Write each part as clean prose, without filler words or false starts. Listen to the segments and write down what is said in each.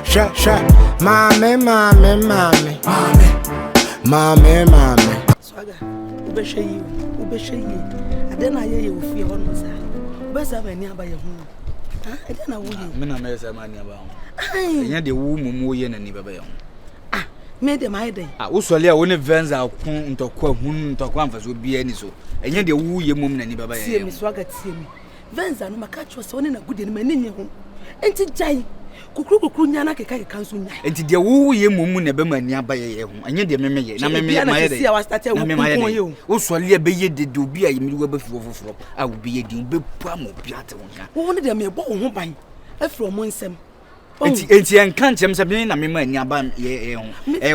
Sha, mame. Swaga, ubeshe you. I don't know you feel on my side. Best of any about your home. I don't know you. Mina mesa mania ba. Enya de wu mumu ye na ni baba ye. Ah, made them my day. Ah, usole a woni venza ku ntokwa hun ntokwa mfaso bia ni so. Enya de wu ye mum na ni baba ye. See me Swaga see me. Venza no makacho was one na good in my nini home. Enti jai. Kukuru nyana keka kanso nya. Enti de wu ye mum na be mani aba ye ho. Enya de meme ye. Na meme ma ye de. Na meme ye. Usole a be ye de obi a yemi wo ba fi foforo. A obi ye din be pu am obi ate won ha. Wo ne de me bo ho ban. Afro mo nsem. Enti en kan chem se be na meme ani aba ye ho.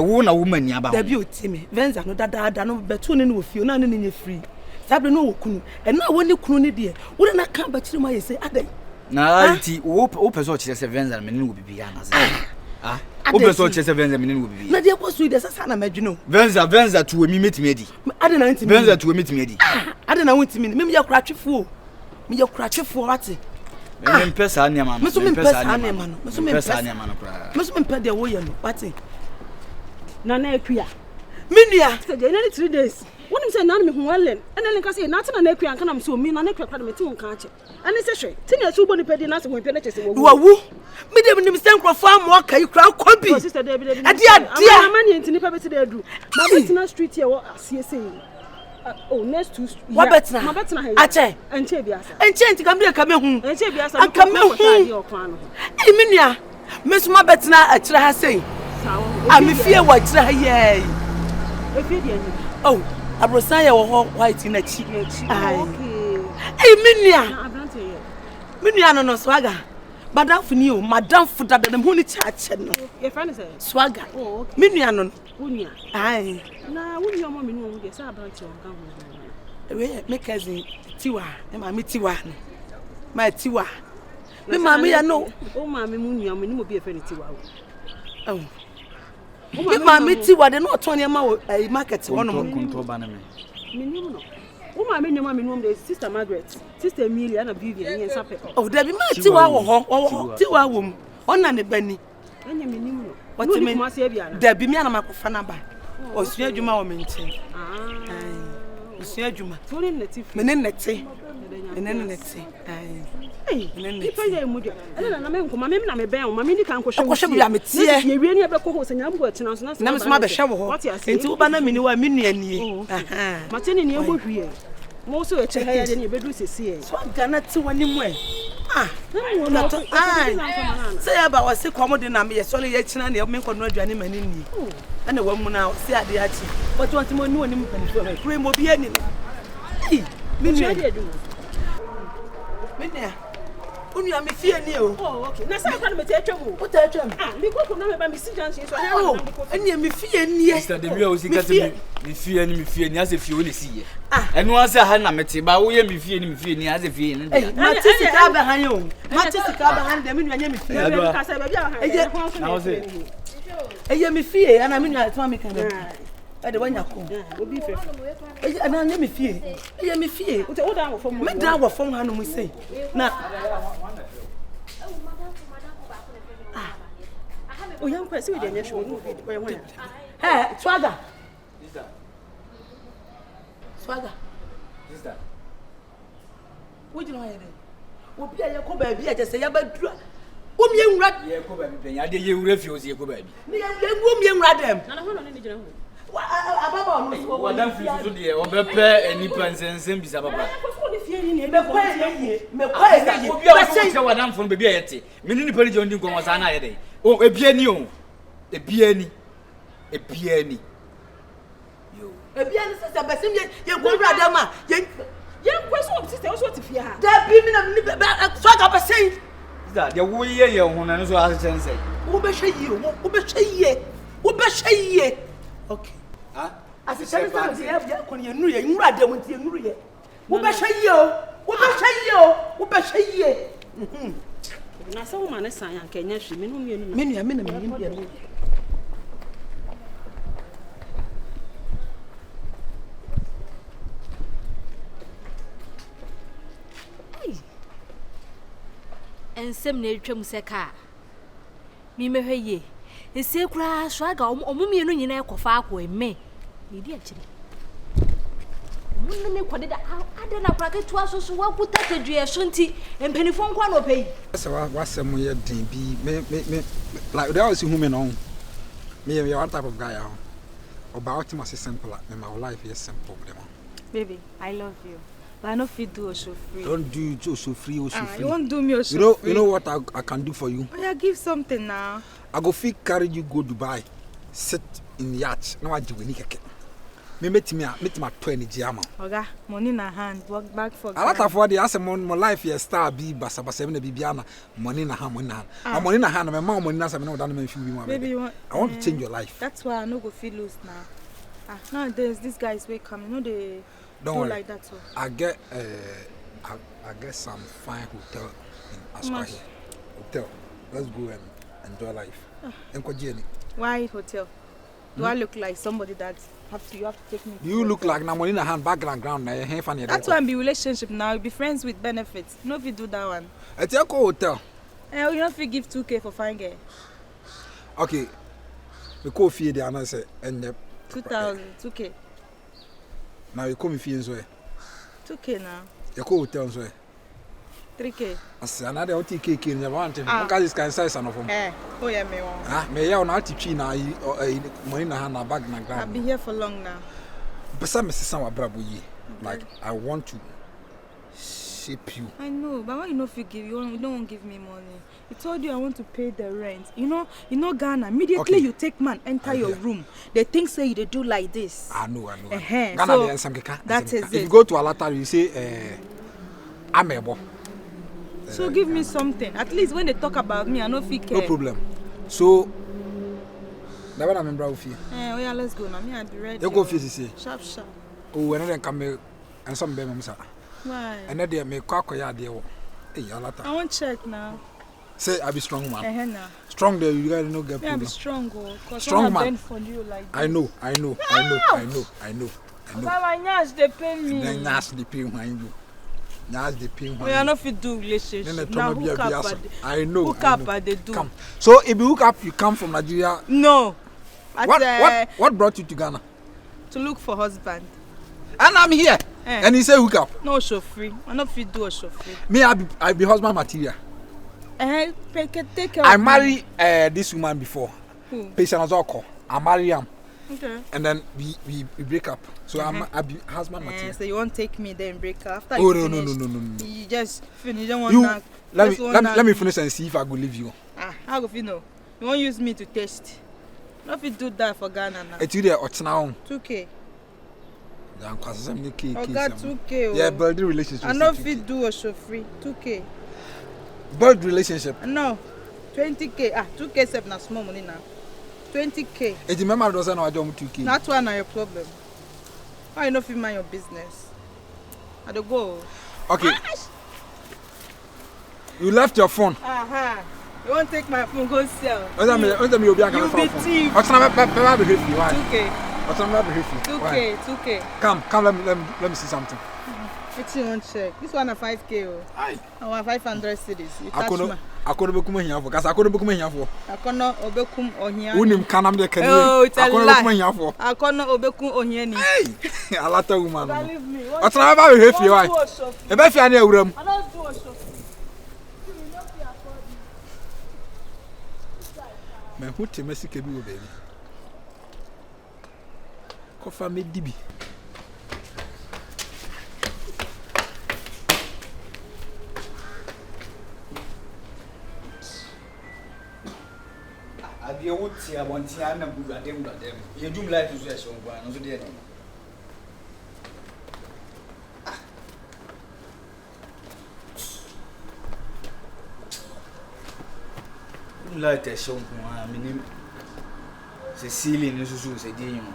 Wo na wo mani aba. Da bi oti me. Venza no dada no betu ne no ofio na ne nye free. Sabe no wo kunu. E na wo ne kunu ne de. Wo na kan ba kire ma ye se adai. Na anti wo person chire se venza me ne wo bibia na se. Ah. Wo person chire se venza me ne wo bibia. Na de ko so ide sasa na madwuno. Venza to mi metimi edi. Ade na ntimi. Venza to metimi edi. Ade na wontimi. Me ye kura twefo. Me ye kura twefo ate. Me mpesa anya ma. Me so me mpesa anya ma no. Me so me mpesa anya ma no kra. Me so me mpa de wo ye no. Wate. Na akua. Minua. Say dey nearly 3 days. Wonim say na me hu walen. Ene nka say na ate na akua nka na me so mi na akua kwa de me ti won ka ache. Ene se hwe. Ti na su bo ni pedi na se ho pe na chese wo. Wawu. Me dem nim sen krofo am wo kai kra kobi. Sister dey bi. Adia. Amani enti ni pa beti dey adu. Ma beti na street here wo asiese. Oh, next to what better? Ma better na. Ache. Enche biasa. Enche enti kam de ka me hu. Enche biasa. Aka me hu. Minua. Me so ma beti na akira ha sei. Am fie wa akira ha ye. Efie de ani. Oh, abrosan ye wo white na chi. Okay. Minua. Minua no Swaga. Madam Funi o, Madam Fuda dem hu ni cha no. Your friend is Swaga. Oh, okay. Minua no. Unia. Ai. Na unia mo me no de say about your kan ho. We make cousin Tiwa, e ma me Tiwa no. Ma Tiwa. Me ma me ya no. O ma me mu nua me ni mo be e friend Tiwa o. Oh. Me ma me Tiwa de no ton e ma market wono mo. Konto ba na me. Me ni no. O ma me nyoma me no de sister Margaret, sister Emilia na Vivian yen sape. Oh, da bi ma Tiwa wo ho. Tiwa wo mu. Ona ne bani. Anya me ni mu no. What you mean? Da bi me na makofa na ba. Osua adwuma wo me nche. Ah. Osua adwuma. So ne neti. Me ne neti. Me ne neti. Ai. People ya mu dia. Ele na me nkoma me na me ben o ma me ni kan kwhwe. Kwhwe bia me tie. Ye wie ni e be ko ho senya mbo atina so na na me so ma be hwe wo ho. Enti wo ba na me ni wa me nua nie. Aha. Ma te ni ebo hwie. Mo so e che ha ya de ni e bedu sesi e. So Ghana ti wani mu e. Ah. Say about was say come de na me ye so le ye kina na me nkono aduane mani ni. Ana wa mu na say ade achi. But want mo ni woni mu panifo me. Kure mo bi ani no. Me nua de adu. Me nua. Unu am fie ni o. Oh, okay. Na say kwani me te atwam o. What atwam? Ah, me ko na me ba me si junction so ha o. Eni me fie ni e. Sister de mi o si ka te me fie ni ase fie o le si ye. Ah. Enu ase ha na me te ba wo ye me fie ni ase fie ni. Ma ti sika ba han yo. Ma ti sika ba han de me nua nya me fie. Ka say ba bia han. Na o se. Eye me fie ana me nua twa me kan. Ade wanya ko. Obi fe. Ana nya me fie. Eye me fie. O da wo fom. Me da wo fom ha no mu sei. Na o yan kwesi we de nya hwe no we ho. Swaga. Sister. Swaga. Sister. Wo jino ye de. Wo bia ye ko ba bia je se ya ba dura. Wo mi enwura Ye ko ba bi ben ya de ye wura fi o se ye ko ba bi. Mi wo mi enwura dem. Na ho no ni jina ho. Ababa no so Wa dan fi so de o be pe enipa nsensem bisa papa. Me kwa ye. Obi a wo se wa dan fo be bia ye te. Me ni nipa ni jondi nko wasa na ye de. O ebia ni o. Ebia ni. Yo. Ebia ni se besim ye ko wura dem a ye kwesi o sister o so te fie ha. Da bi mi na Swaga besim. Da de wo ye ho na no so ase chense. Wo be hwe ye. Okay. Ah? Ase chense se ya ko ni enu ye nwura dem nti enu ye. Wo be hwe ye. Na se wo ma ne san ya kenya hwe me no mi enu. Me nua me na me nim bia. Ensem na etwam se ka. Me me heye. Ese kura swaga omumi no nyina ekofa akọ eme. Edi akiri. Munne ne kwade da ada na kura ke to asoso wa kuta tedue so nti empanifo nkwa no pei. Asa wasem ye din bi me like that was who me no. Me you are type of guy how. About him as simple like my life is simple with them. Baby, I love you. But I no fit do so free. Don't do so free or so free. You won't do me so free. You know what I can do for you? Oh, yeah, give something now. I go fit carry you go Dubai. Sit in yacht. No I do any keke. Me meet my 20 jama. Oga, money in hand, walk back for. A lot of what they ask my life here star be basa na bibiana money in hand money in hand. My money in hand my mom money na say me no dan me feel me. Baby, you want, I want to change your life. That's why I no go feel loose now. Nowadays these guys wake coming, you know they don't worry. Like that so. I get some fine hotel in Aswahi. Hotel. Let's go and enjoy life. Why hotel? Do I look like somebody that you have to take me? You look like na money in the hand background ground na funny. That's why I'm be relationship now. Be friends with benefits. No if you do that one. It's a hotel. You know if you give 2K for fine girl. Okay. The coffee there and I say and 2,000 2K. Now you come fee so 2K now. You go hotel so 3K. I say another OTK in the want him. Because this can size of him. Oh yeah, me one. Me ya na ati na money na hand na bag na ground. I've been here for long now. But some sister wa brabo yi. Like I want to shape you. I know, but why you know if you give you don't want to give me money. I told you I want to pay the rent. You know Ghana. Immediately you take man enter your room. They think say you they do like this. I know. Ghana so, they some keka. That is it. If you go to Alata you say amebo. So give me something. At least when they talk about me, I know if you care. No problem. So never remember of you. Oh yeah, let's go now. Me I be ready. You go face say. Sharp. Oh, and then come and some be mama. Why? And then they make kwakoya there. Hey, Alata. I want check now. Say I be strong man. Now. Strong there, you guys no get problem. I be strong, strong man. For you like I know. My nyash they pay me. Then nyash they pay you. Nyash they pay you. We are not fit do relationship. Now hook up. I know. Hook up they do. Come. So if you hook up, you come from Nigeria. No. What brought you to Ghana? To look for husband. And I'm here. And he say hook up. No show free. I not fit do a show free. Me I be husband material. Take care I marry this woman before. Who? Patient Azoko. I marry him. Okay. And then we break up. So I be husband material. So you won't take me then break up after you finish? No. You just finish. You don't want let me finish and see if I go leave you. How go you know? You won't use me to test. Not if you do that for Ghana now. It's you there 2K. I got 2K. Yeah, build the relationship. I know if you do a show free 2K. Build relationship. No, 20K. 2K save na small money now. 20K. It remember doesn't know I don't 2K. That's why now your problem. Why you not fit mind your business? I don't go. Okay. You left your phone. You won't take my phone, go sell. You be thief. What's not why? 2K. What's not 2K. Come, let me see something. What you want check? This one a 5K. Aye. I want 500 cities. You touch me. I couldn't book me here for. Cause I couldn't book me here for. I cannot obekum ohia. Unim canam de Kenya. Oh, it's a lie. I cannot obekum ohia ni. Hey, a lot of woman. Leave me. What's not about you? Why? If I feel near room. I don't do a show. Man, who te Messi kebi baby? Kofa me dibi. Abi e wuti abonti ana buga dem. Ye dum life so e so ngwa no so de no. Light e so ngwa minim. Se ceiling no so se de yin.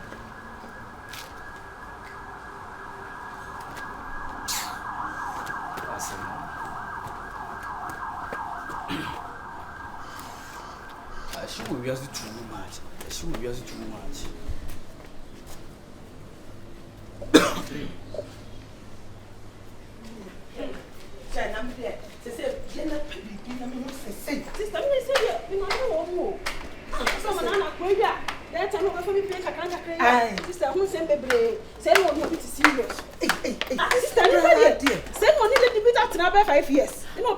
She will be too much. I'm there. They say, "Jenna, baby, you know me say." Sister, me say, "You know what? for me play kakra. Sister, who send bebre? Send one more bit serious. Sister, send one little bit after 5 years. You know,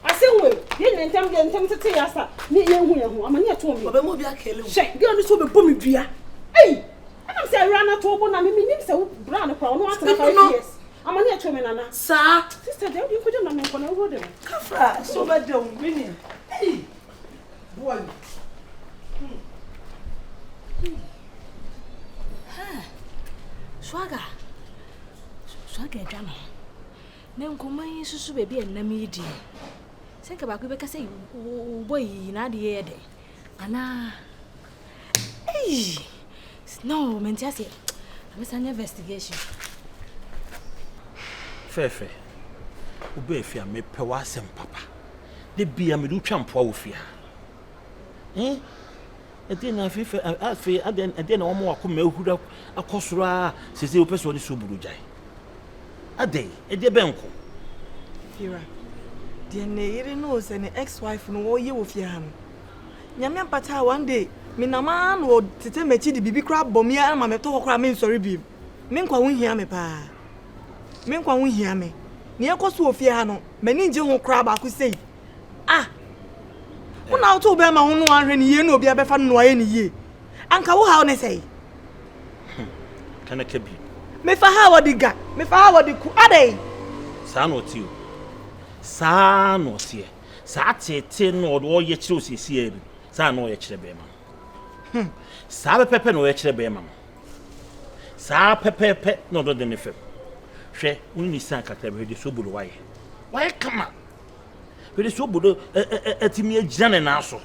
I say, wait, you didn't tell me to tell us. Me, I'm near to me. But I'm not killing. Check, get on this over bomb. Hey, I'm saying, run out to open and me so brown a crown after 5 years. I'm near to me, Nana. Sir, sister, you put your name on a road. Kafra, so bad, don't win. Hey, boy. Swaga drama. Nem komai susu baby and namidi. Think about we can say boy na the head. Ana hey no mentasi. I'm an investigation. Fefe. Ube fia me pewasem papa. De bia me du twampo awofia. Edina fefe afi aden na omo akoma ehura akosoro sese opeso ni soburu jai. Ade ede benko. Fira. De na yire no se ne ex-wife no wo ye wo fia ha no. Nyame ampata one day me na man wo tete mechi di bibi kra bomia ma me to kra me nsori bi. Me nkwa wo hia me pa. Me nkwa wo hia me. Ne ekoso wo fia ha no, mani nje ho kra ba ko sei. Una auto be ma ho no anhwe ne ye na obi abefa no aye ne ye. Anka wo ha ne sei. Kana kebi. Me fa ha wodi ga, me fa ha wodi ku adai. Sa no ti o. Sa no tie. Sa tete no do ye kire osisi e bi. Sa no ye kire be ma. Sa pepe no ye kire be ma. Sa pepe no do de ne fem. Hwe unni san kakra be de sobolo waye. Waye kama. Be sobolo atimi agina na so.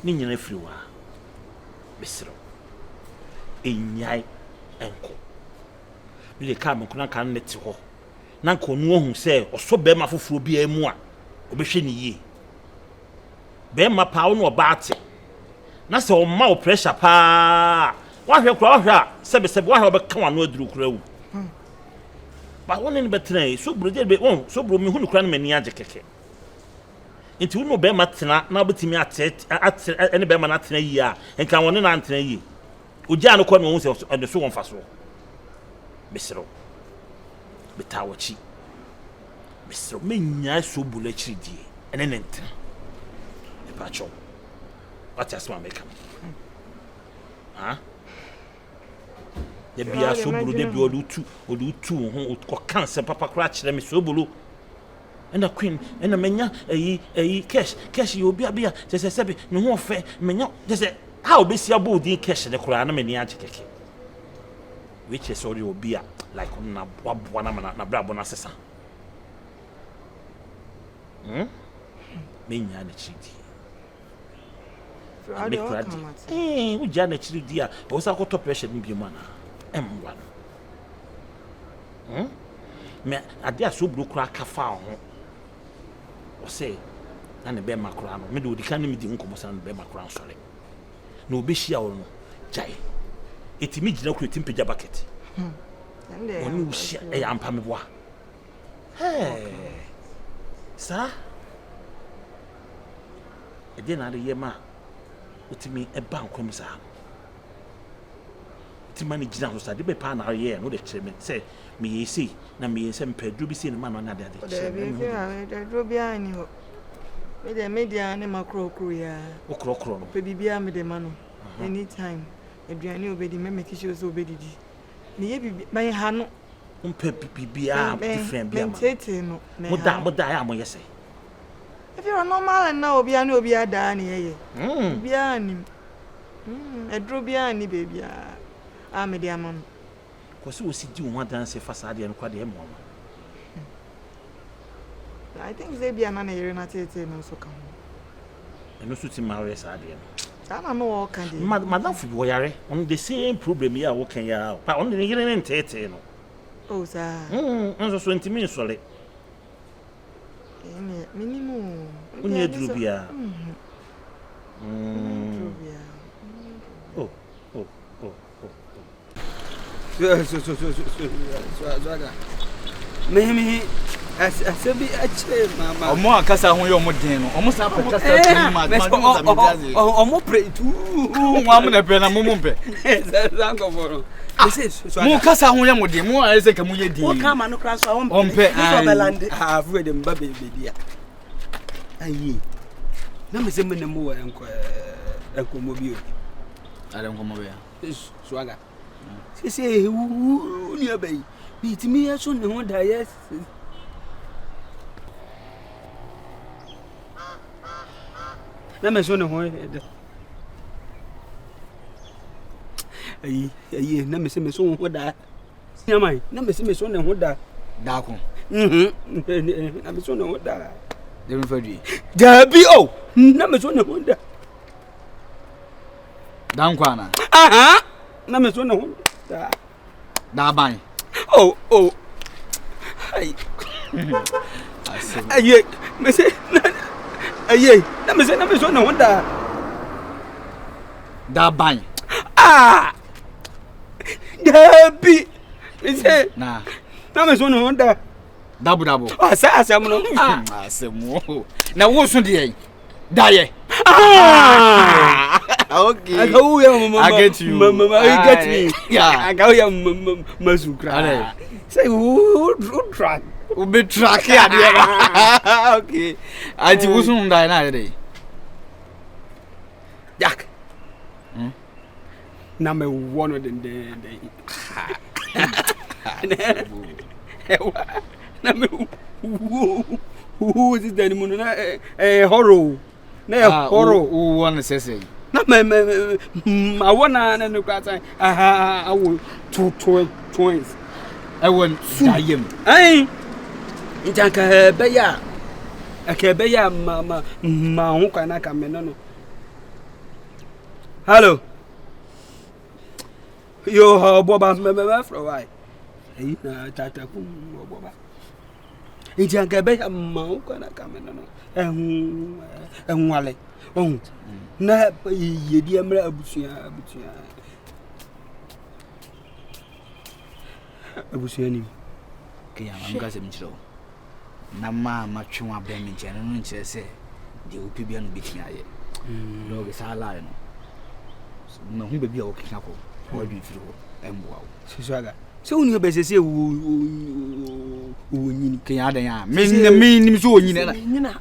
Ni nyina firi wa. Besiro. Enyai enko. Bi le ka me kuna kan neti ho. Na nko nu ohun se oso be ma foforo bi amu a obehwe ni yie. Be ma pa wo no obaate. Na se o ma o pressure pa. Wa hwe kura wa hwe sebe wa hwe obeka wa no aduru kura wu. Ba won ni betre so bro de be won so bro mi hunu kura na mani age keke. Nti wo no be ma tena na obetimi atet ene be ma na tena yi a enka won na tena yi. Oja no kwa no se ene so won fa so. Besro. Betawachi. Besro menya so bula chidi. Ene nent. E pacho. What else ma make am? De bia so bulu de bia odu tu ho ko cancer papa kra kire me so bulu. Ena queen ena menya cash you bia se sebe ne ho fe menya se how be sia bo din cash de kra na me ni age keke. Which is sorry obia like na boa na brabo na sesa. Menya na chidi. We jan na chidi a o sa ko to pressure ni bi mana. M1. Me ade aso bro kra kafa ho. O say na ne be makra no me do di kan me di nkomo san be makra sore. Na obehia wo no jai. Etimi gina kro timpeja bucket. Oni usia e ampa me boa. Sa e de na de yema otimi e ba nkom sa. Timani gina so sa de be pa na ye no de kire me say me yesi na me yesi mpedru bi si ne ma no na de ade kire me. De dro bia ni ho. Me de media ne makro ya. Okro no. Pe bibia me de ma no. Anytime. Eduane obedi me make sure so obedi di. Ne ye bibi man ha no. Umpe bibia different bia ma. Tete no. Moda ya mo yesi. If you are normal and now obi ada na ye. Bia ni. Edro bia ni baby a me de amam. Ko se osi di wo dance fasade en kwa de e mo. I think they be an area na tete no so kan. E no suti ma we sade no. Ana no wo kan de. Madam fu bi wo yare on the same problem here wo kan ya. Pa on de yire ne tete no. Oh sir. Nso so ntimi nsole. Minimum. Unye drubia. Oh. Swaga. Me Asebi ache mama. Omo akasa ho ye omo den no. Omo sa peta sa ma. Omo pray tu. Nwa am na pe na momo pe. Zango boro. Mo kasa ho ye mo den. Mo ayese ka mo ye din. O ka ma no kra so on pe. So belande. Ah, fu de mba baby. Ayi. Na me se me ne mo enko mo bi o. Ale enko mo be ya. Swaga. Se ni abai. Bi ti mi so ne ho da yes. Na me so ne ho da. Ayi, na me se me so ho da. Nyamai, na me se me so ne ho da. Da ko. Na me so ne ho da. Dem fadui. Dabi o. Na me so ne ho da. Dan kwana. Aha. Na me so ne ho da. Da ban. Oh. Ai. Aye, me se aye, na me so ne ho da. Da ban. Ah! Dabi. Me se Na me so ne ho da. Dabu. Asam no. Asemu. Na wo so de da ye. Okay. I go mama. I get you. Mama, you get me. Yeah. I go masukra. Say who track. We be track ya there. Okay. I ti wo so da na dey. Jack. Na me one of them na me who is it anymore na horror na horror who want to say na me I wanna na no kwata I will two twins I want dayem ai njanka be ya ma ho kana ka me no hello yo boba me from why eh na tata ku boba njanka be ya ma ho kana ka me no enwale na yedi amra abusia ni ke ya manga se mchiro na ma twa ba mi nche no nche se de opi bia no betia ye no ge sala no na hu be bia o kika ko o adwi firi ho emboa wo siswaga se unu be sese wo nyini ke ya dan ya me nim so nyini na nyina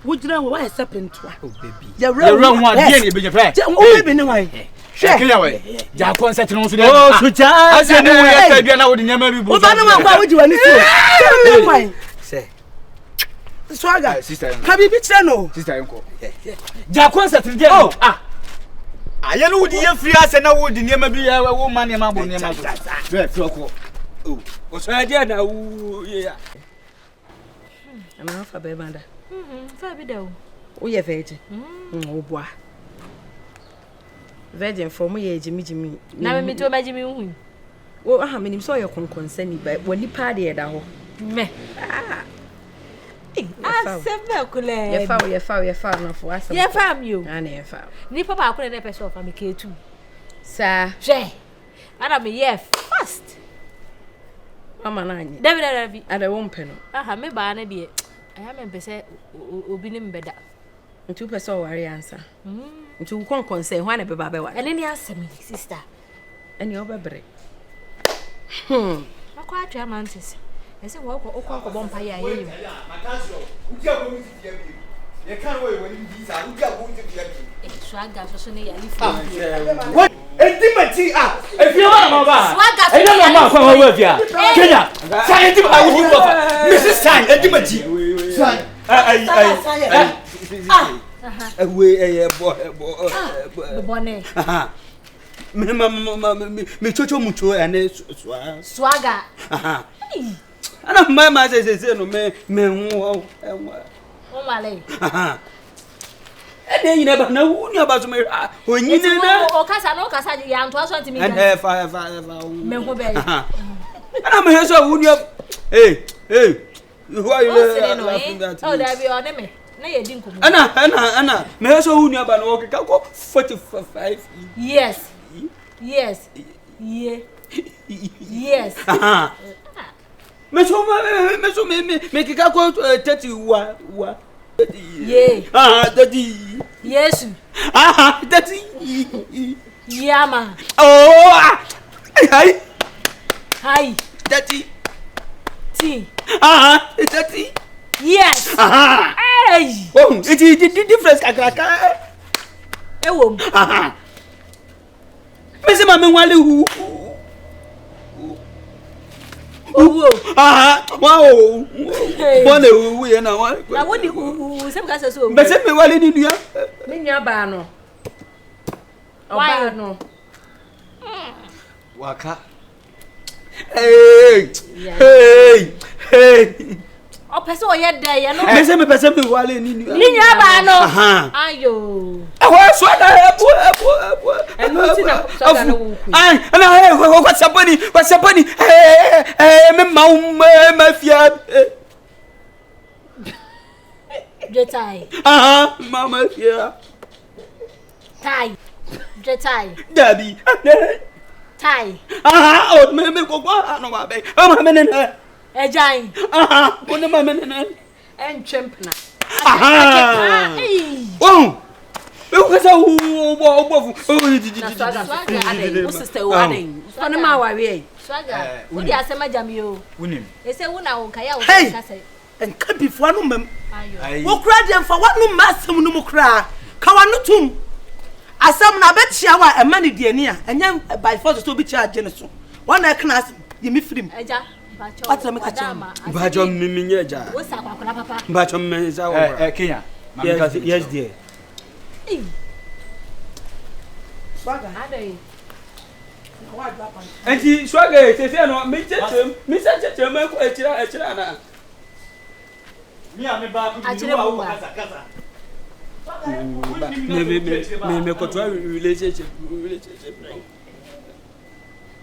wo jira wo wa sepentwa oh baby ya run one dey ne be je fa o baby ne why ke ya we ja concert no so dey oh so cha ase ni wo ya ta bia na wo de nyama bi bo o ba no ma kwa wo ji wani so me why say swaga sister habibi tire no sister enko ja concert dey no aye no wo di ye free ase na wo di nyama bi ya wo ma nyama bo nyama so be free ko o so ya na wo ya ama fa be banda fa bi da o ye virgin o boa virgin for mo ye jimi na me to ma jimi hu o aha menim so ye konkonsani ba woni pa de da ho me sebe kule ye fa na fo asem ye fa mi o na ye fa ni papa akure na person fa me ketu sa je ana me ye fast mama na anyi David ada wo mpe no aha me ba na de aya me pese obi ni mbeda ntu pese o ware ansa ntu konkonsen ho na be ba be wa ene ni asem sister ene obebre akwa atwa mantis ese wo okwa bompa ya ye makanso uja go mi ti bi ye kan wo woni bi sa uja go ti bi swaga so ne ya lifu what intimate if you want ma ba swaga e no ma kwa wo afia kenya sai intimate I will go mrs sai intimate sai we bone me chocho mucho ane swaga ana mama se no me hu o male ene nyina ba na hu ni aba so me onyine na o kasa ya nto aso ntimi ene fa me hu be ana me so hu ni who are you laughing at oh that be on me na ye di nkomo ana me so hu ni aba no okeka ko 45 yes Me kika ko 30 wa. Yeah. 30. Yes. 30. Yeah, man. Oh. Hi. 30. T. 30. Yes. Hey. Oh, it is difference kakaka. Ewo. Me se mama wale hu. Owo. Wow. One hu ye na wa. Na wodi hu se ka so. Me se me wale ni nua. Me nua ba no. Why? No. Waka. Hey. O pese o ye da ye no. Me se me pese me wale ni nua. Ni nua ba no. Ayo. Ewa swaga ebu. Enu ti na swaga no wu ku. Ai, ana kwa sabani. Me ma fia. Jetai. Mama fia. Tai. Jetai. Dabi. Tai. Oh, me ko kwa no ba be. Ma me ne. Ejai. Ko ne ma me ne. Enchempna. Oh. Eu quero o Na swaga ade. O sister o ade. Fana ma wa we. Swaga. Odi asema jami o. Unim. Ese wona wo kaya wo Hey! ka se. En ka bifo no mem. Ayo. Wo kura de mfa wanu masem no mu kura. Ka wanu tum. Asam na be chia wa e mani de ani a. Enya by force so bi chia age ne so. Wana class ye mi frim. Eja. Bacho. What's me catch him? Bajo miminye ja. Wo sa kwakula papa. Bajo menza wo. Kenya. Yes dear. Swaga. Ade. Enti swaga se no me chechem me ko echira na. Me a me ba ku Achire bu kaza. Me ko to relationship.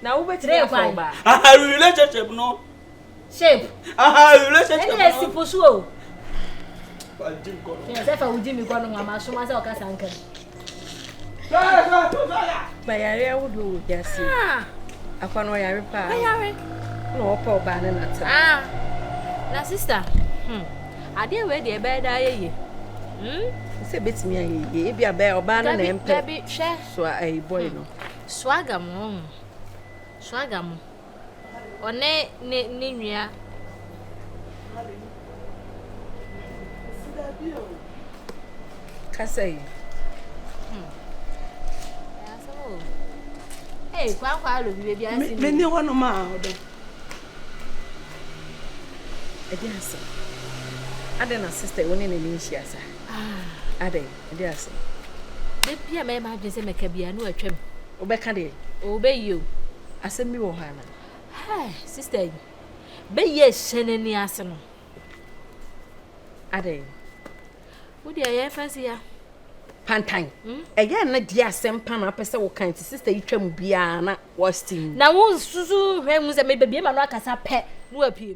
Na wo betire kwa ba. Relationship no. Shape. Relationship. Ene si posu o. Ya se fa uji mi kwa no ma so ma se o ka sankan. Ba yare wo do yasi. Akwa no yare pa. Ayare. No opa ba na nata. Na sister. Ade we de be da ye. Se betimi aye. E bia ba oba na empe. Dabi she. So ai boy no. Swaga mo. One ne nua. Kasai. Hey, kwa lo bi bia si. Me ni wono ma odo. Ede asa. Ade na sister woni na ni hia sa. Ade asa. De pia me ma dwe se meka bia no atwam. Obeka de. Obeyi o. Asem bi wo ha na. Hey, sister. Be ye shene ni ase no. Ade. Wo dia ye fancy ya. Pantan. Eye na di asem pa na pese wo kan ti sister itwam bia na was team. Na wo susu hwe mu se me bebie ma no akasa pe no apiem.